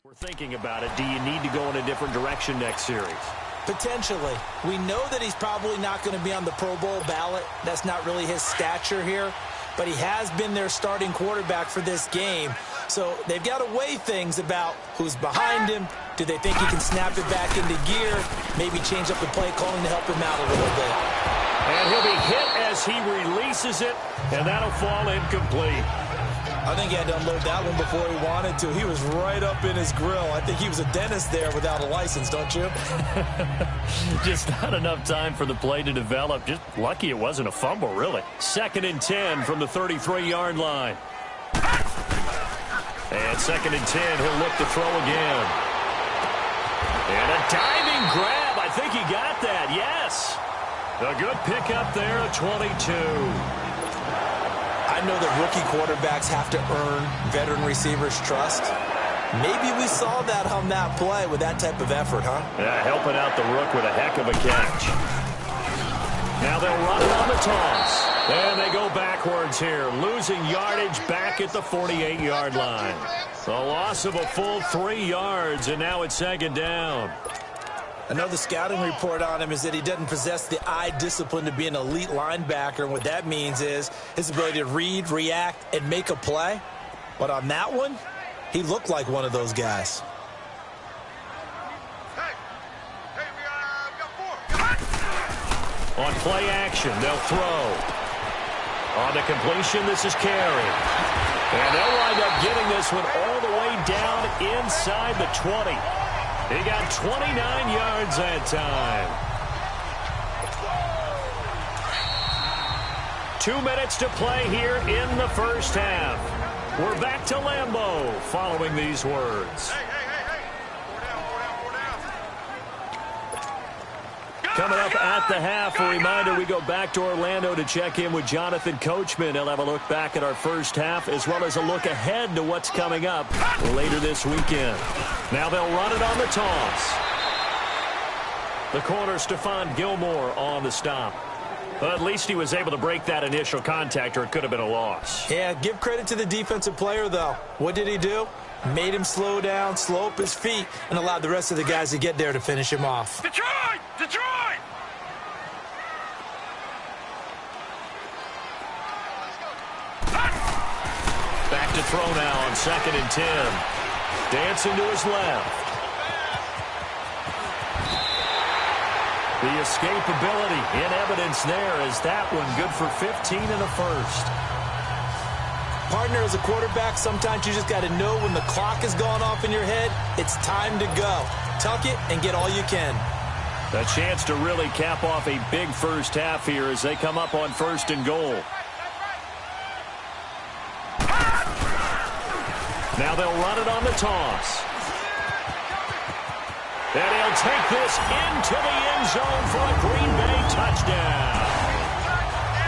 We're thinking about it. Do you need to go in a different direction next series? Potentially. We know that he's probably not going to be on the Pro Bowl ballot. That's not really his stature here. But he has been their starting quarterback for this game. So they've got to weigh things about who's behind him. Do they think he can snap it back into gear? Maybe change up the play calling to help him out a little bit. And he'll be hit as he releases it, and that'll fall incomplete. I think he had to unload that one before he wanted to. He was right up in his grill. I think he was a dentist there without a license, don't you? Just not enough time for the play to develop. Just lucky it wasn't a fumble, really. 2nd and 10 from the 33-yard line. And 2nd and 10, he'll look to throw again. And a diving grab. I think he got that, yes. A good pickup there at 22. I know that rookie quarterbacks have to earn veteran receivers' trust. Maybe we saw that on that play with that type of effort, huh? Yeah, helping out the rook with a heck of a catch. Now they'll run it on the toss. And they go backwards here, losing yardage back at the 48-yard line. A loss of a full 3 yards, and now it's 2nd down. I know the scouting report on him is that he doesn't possess the eye discipline to be an elite linebacker, and what that means is his ability to read, react, and make a play. But on that one, he looked like one of those guys. On play action, they'll throw. On the completion, this is Carey. And they'll wind up getting this one all the way down inside the 20. He got 29 yards that time. 2 minutes to play here in the first half. We're back to Lambeau following these words. Coming up at the half, a reminder, we go back to Orlando to check in with Jonathan Coachman. He'll have a look back at our first half as well as a look ahead to what's coming up later this weekend. Now they'll run it on the toss. The corner, Stephon Gilmore, on the stop. Well, at least he was able to break that initial contact, or it could have been a loss. Yeah, give credit to the defensive player, though. What did he do? Made him slow down, slow up his feet, and allowed the rest of the guys to get there to finish him off. Detroit! Detroit! Back to throw now on 2nd and 10. Dancing to his left. The escapability in evidence there as that one good for 15 in the first. Partner, as a quarterback, sometimes you just got to know when the clock has gone off in your head, it's time to go. Tuck it and get all you can. A chance to really cap off a big first half here as they come up on 1st and goal. Now they'll run it on the toss. And he'll take this into the end zone for a Green Bay touchdown.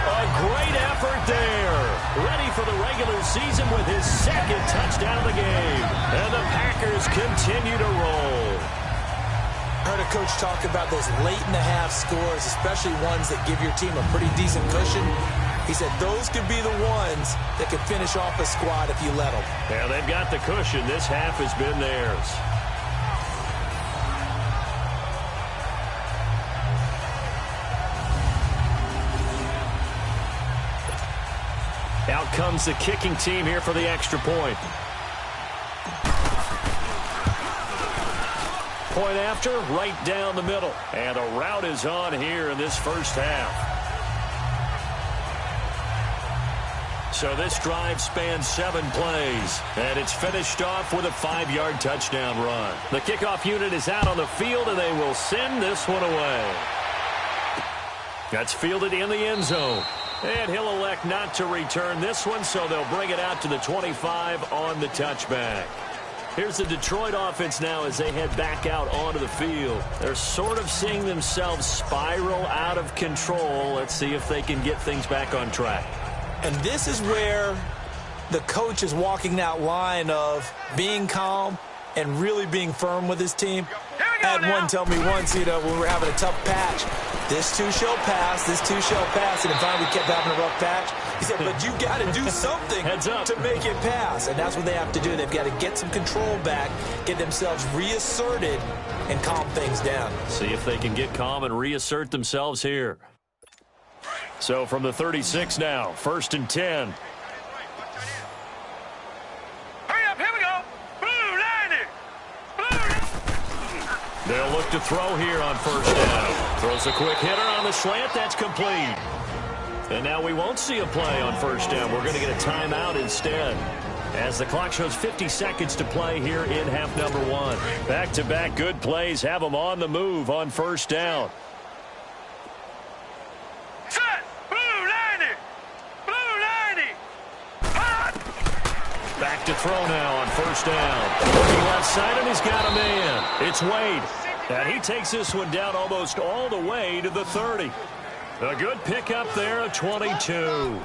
A great effort there. Ready for the regular season with his 2nd touchdown of the game. And the Packers continue to roll. Heard a coach talk about those late-in-the-half scores, especially ones that give your team a pretty decent cushion. He said those could be the ones that could finish off a squad if you let them. Yeah, they've got the cushion. This half has been theirs. Out comes the kicking team here for the extra point. Point after, right down the middle. And a route is on here in this first half. So this drive spans 7 plays, and it's finished off with a 5-yard touchdown run. The kickoff unit is out on the field, and they will send this one away. That's fielded in the end zone. And he'll elect not to return this one, so they'll bring it out to the 25 on the touchback. Here's the Detroit offense now as they head back out onto the field. They're sort of seeing themselves spiral out of control. Let's see if they can get things back on track. And this is where the coach is walking that line of being calm and really being firm with his team. I had one tell me once, when we were having a tough patch, this too shall pass, and then finally we kept having a rough patch. He said, but you got to do something to make it pass, and that's what they have to do. They've got to get some control back, get themselves reasserted, and calm things down. See if they can get calm and reassert themselves here. So from the 36 now, 1st and 10. They'll look to throw here on 1st down. Throws a quick hitter on the slant. That's complete. And now we won't see a play on 1st down. We're going to get a timeout instead, as the clock shows 50 seconds to play here in half number 1. Back-to-back good plays have them on the move on 1st down. Set! Blue 90! Blue 90! Hot! Back to throw now on 1st down. Looking left side, and he's got a man. It's Wade. And he takes this one down almost all the way to the 30. A good pickup there, a 22.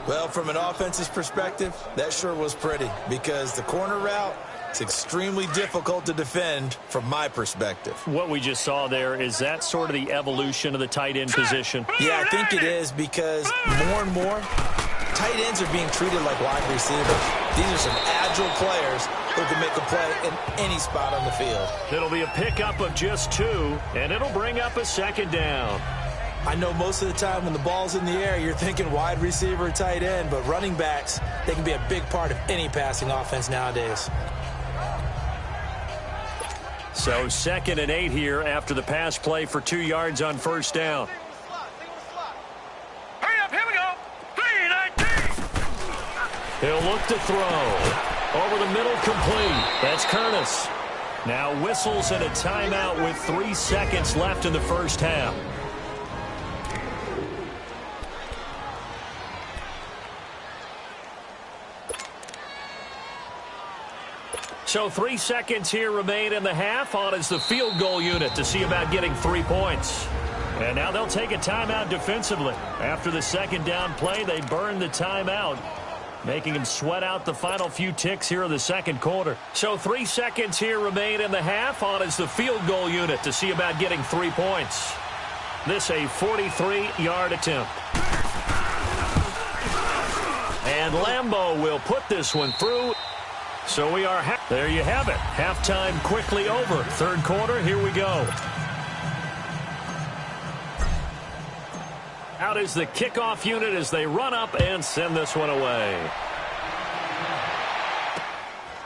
Well, from an offensive perspective, that sure was pretty, because the corner route is extremely difficult to defend from my perspective. What we just saw there, is that sort of the evolution of the tight end position? Yeah, I think it is, because more and more, tight ends are being treated like wide receivers. These are some agile players who can make a play in any spot on the field. It'll be a pickup of just 2, and it'll bring up a 2nd down. I know most of the time when the ball's in the air, you're thinking wide receiver, tight end, but running backs, they can be a big part of any passing offense nowadays. So 2nd and 8 here after the pass play for 2 yards on 1st down. Hurry up, here we go! 3-19! He'll look to throw. Over the middle, complete. That's Curtis. Now whistles and a timeout with 3 seconds left in the 1st half. So 3 seconds here remain in the half. On is the field goal unit to see about getting 3 points. And now they'll take a timeout defensively. After the 2nd down play, they burn the timeout, making them sweat out the final few ticks here in the 2nd quarter. So 3 seconds here remain in the half. On is the field goal unit to see about getting 3 points. This a 43-yard attempt. And Lambeau will put this one through. So we are, there you have it. Halftime quickly over. 3rd quarter, here we go. Out is the kickoff unit as they run up and send this one away.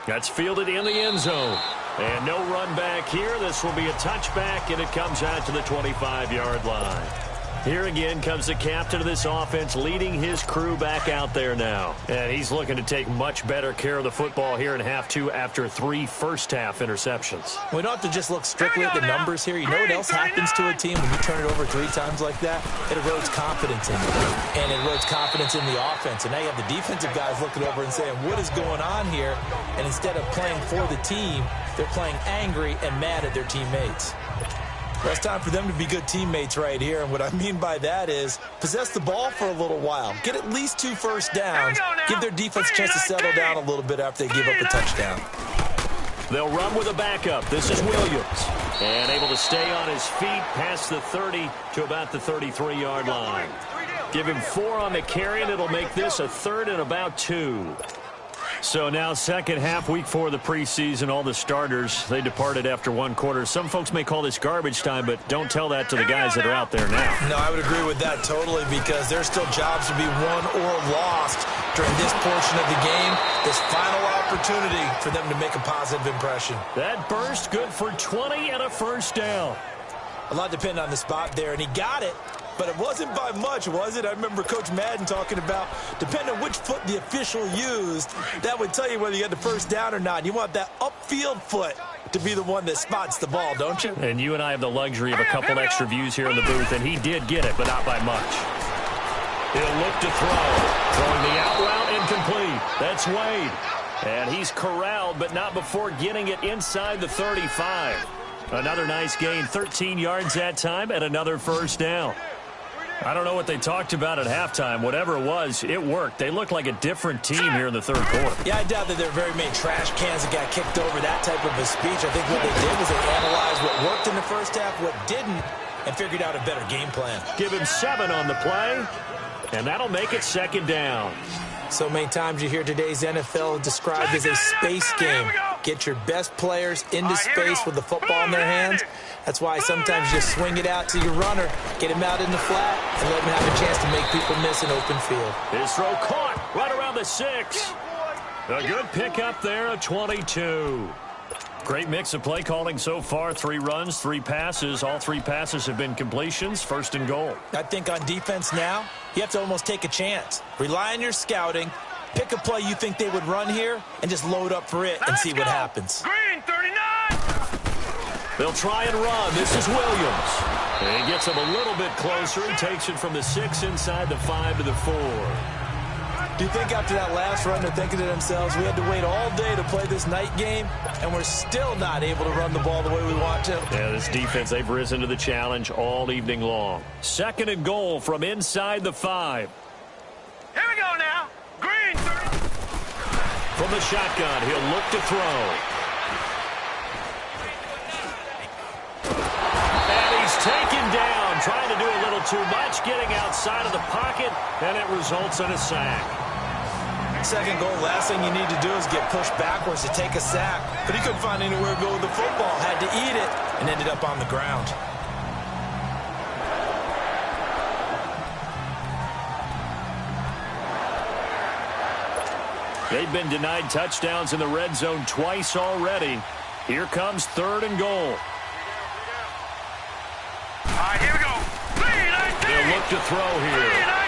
That's fielded in the end zone. And no run back here. This will be a touchback, and it comes out to the 25-yard line. Here again comes the captain of this offense, leading his crew back out there now. And he's looking to take much better care of the football here in half 2 after 3 first-half interceptions. We don't have to just look strictly at the numbers here. You know what else happens to a team when you turn it over 3 times like that? It erodes confidence in it. And it erodes confidence in the offense. And now you have the defensive guys looking over and saying, what is going on here? And instead of playing for the team, they're playing angry and mad at their teammates. Well, it's time for them to be good teammates right here. And what I mean by that is possess the ball for a little while. Get at least 2 first downs. Give their defense a chance to settle down a little bit after they give up a touchdown. They'll run with a backup. This is Williams. And able to stay on his feet past the 30 to about the 33-yard line. Give him 4 on the carry, and it'll make this a 3rd and about 2. So now 2nd half, week 4 of the preseason, all the starters, they departed after 1 quarter. Some folks may call this garbage time, but don't tell that to the guys that are out there now. No, I would agree with that totally, because there's still jobs to be won or lost during this portion of the game. This final opportunity for them to make a positive impression. That burst good for 20 and a 1st down. A lot depended on the spot there, and he got it. But it wasn't by much, was it? I remember Coach Madden talking about, depending on which foot the official used, that would tell you whether you had the 1st down or not. You want that upfield foot to be the one that spots the ball, don't you? And you and I have the luxury of a couple extra views here in the booth, and he did get it, but not by much. He'll look to throw. Throwing the out route, incomplete. That's Wade. And he's corralled, but not before getting it inside the 35. Another nice gain, 13 yards that time, and another 1st down. I don't know what they talked about at halftime. Whatever it was, it worked. They looked like a different team here in the third quarter. Yeah, I doubt that there are very many trash cans that got kicked over that type of a speech. I think what they did was they analyzed what worked in the first half, what didn't, and figured out a better game plan. Give him 7 on the play, and that'll make it second down. So many times you hear today's NFL described as a space game. Get your best players into space with the football in their hands. That's why sometimes you just swing it out to your runner, get him out in the flat, and let him have a chance to make people miss an open field. His throw caught right around the 6. A good pickup there, a 22. Great mix of play calling so far. 3 runs, 3 passes. All 3 passes have been completions. First and goal. I think on defense now, you have to almost take a chance. Rely on your scouting. Pick a play you think they would run here and just load up for it and see what happens. Green 39. They'll try and run. This is Williams. And he gets him a little bit closer. He takes it from the 6 inside the 5 to the 4. Do you think after that last run they're thinking to themselves, we had to wait all day to play this night game, and we're still not able to run the ball the way we want to? Yeah, this defense, they've risen to the challenge all evening long. Second and goal from inside the 5. Here we go now. Green 30. From the shotgun, he'll look to throw. And he's taken down, trying to do a little too much, getting outside of the pocket, and it results in a sack. Second goal, last thing you need to do is get pushed backwards to take a sack. But he couldn't find anywhere to go with the football, had to eat it, and ended up on the ground. They've been denied touchdowns in the red zone twice already. Here comes third and goal. All right, here we go. 3-19. They'll look to throw here. 3-19.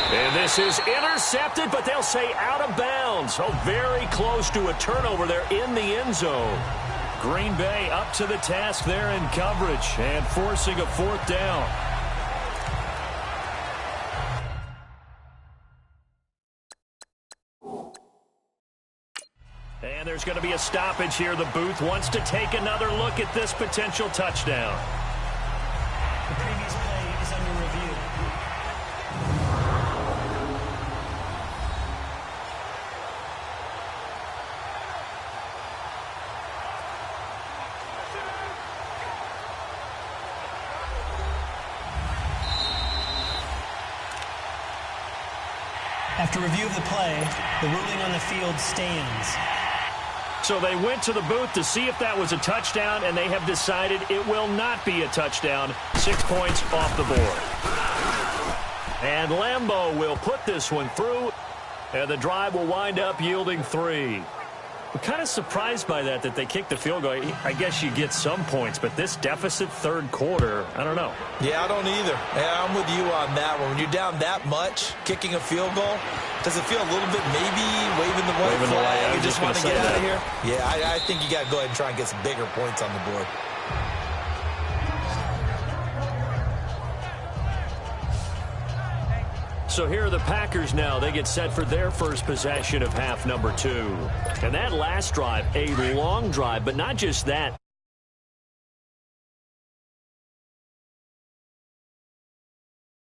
And this is intercepted, but they'll say out of bounds. Oh, very close to a turnover there in the end zone. Green Bay up to the task there in coverage and forcing a 4th down. And there's going to be a stoppage here. The booth wants to take another look at this potential touchdown. The previous play is under review. After review of the play, the ruling on the field stands. So they went to the booth to see if that was a touchdown, and they have decided it will not be a touchdown. 6 points off the board. And Lambeau will put this one through, and the drive will wind up yielding 3. I'm kind of surprised by that they kicked the field goal. I guess you get some points, but this deficit third quarter, I don't know. Yeah, I don't either. Yeah, I'm with you on that one. When you're down that much, kicking a field goal, does it feel a little bit maybe waving the white flag and just want to get out of here? Yeah, I think you got to go ahead and try and get some bigger points on the board. So here are the Packers now. They get set for their first possession of half number 2. And that last drive, a long drive, but not just that.